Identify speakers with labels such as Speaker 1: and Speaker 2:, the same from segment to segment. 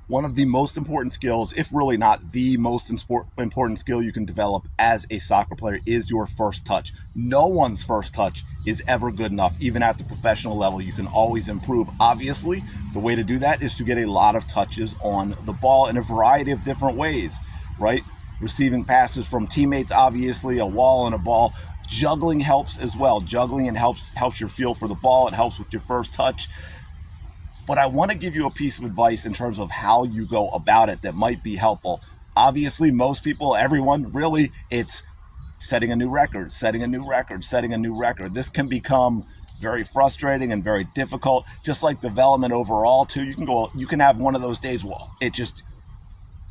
Speaker 1: One of the most important skills, if really not the most important skill you can develop as a soccer player, is your first touch. No one's first touch is ever good enough. Even at the professional level, you can always improve. Obviously, the way to do that is to get a lot of touches on the ball in a variety of different ways, right? Receiving passes from teammates, obviously, a wall and a ball. Juggling helps as well. Juggling and helps your feel for the ball. It helps with your first touch. But I want to give you a piece of advice in terms of how you go about it that might be helpful. Obviously, most people, everyone, really, it's setting a new record, setting a new record, setting a new record. This can become very frustrating and very difficult, just like development overall too. You can have one of those days, well,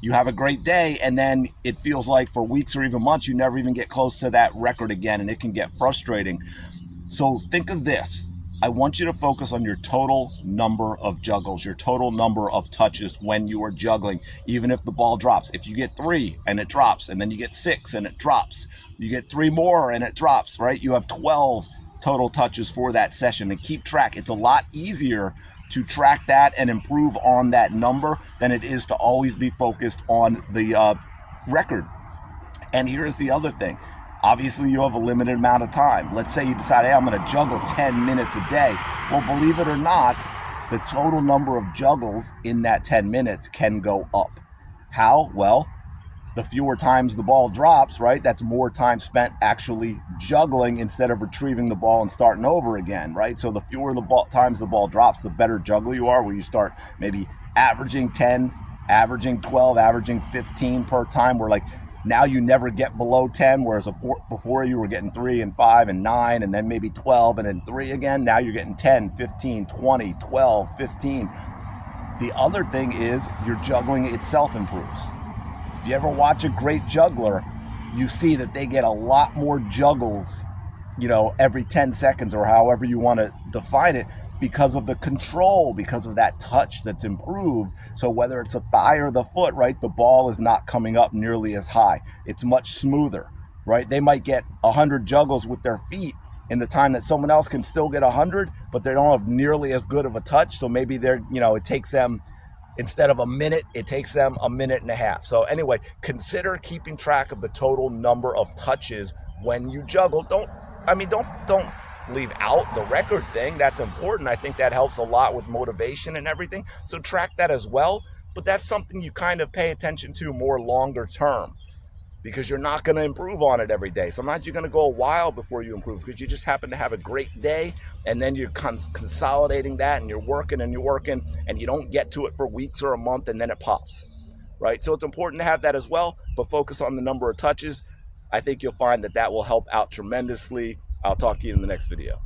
Speaker 1: you have a great day, and then it feels like for weeks or even months, you never even get close to that record again, and it can get frustrating. So think of this. I want you to focus on your total number of juggles, your total number of touches when you are juggling, even if the ball drops. If you get 3 and it drops, and then you get 6 and it drops, you get 3 more and it drops, right? You have 12 total touches for that session, and keep track. It's a lot easier to track that and improve on that number than it is to always be focused on the record. And here's the other thing. Obviously, you have a limited amount of time. Let's say you decide, hey, I'm going to juggle 10 minutes a day. Well, believe it or not, the total number of juggles in that 10 minutes can go up. How? Well, the fewer times the ball drops, right? That's more time spent actually juggling instead of retrieving the ball and starting over again, right? So the fewer times the ball drops, the better juggler you are, where you start maybe averaging 10, averaging 12, averaging 15 per time, where like now you never get below 10, whereas before you were getting 3 and 5 and 9 and then maybe 12 and then 3 again. Now you're getting 10, 15, 20, 12, 15. The other thing is your juggling itself improves. If you ever watch a great juggler, you see that they get a lot more juggles, every 10 seconds or however you want to define it, because of the control, because of that touch that's improved. So whether it's a thigh or the foot, right, the ball is not coming up nearly as high. It's much smoother, right? They might get 100 juggles with their feet in the time that someone else can still get 100, but they don't have nearly as good of a touch. So maybe it takes them, instead of a minute, it takes them a minute and a half. So anyway, consider keeping track of the total number of touches when you juggle. Don't leave out the record thing. That's important. I think that helps a lot with motivation and everything. So track that as well. But that's something you kind of pay attention to more longer term, because you're not going to improve on it every day. Sometimes you're going to go a while before you improve because you just happen to have a great day, and then you're consolidating that, and you're working and you don't get to it for weeks or a month, and then it pops, right? So it's important to have that as well, but focus on the number of touches. I think you'll find that will help out tremendously. I'll talk to you in the next video.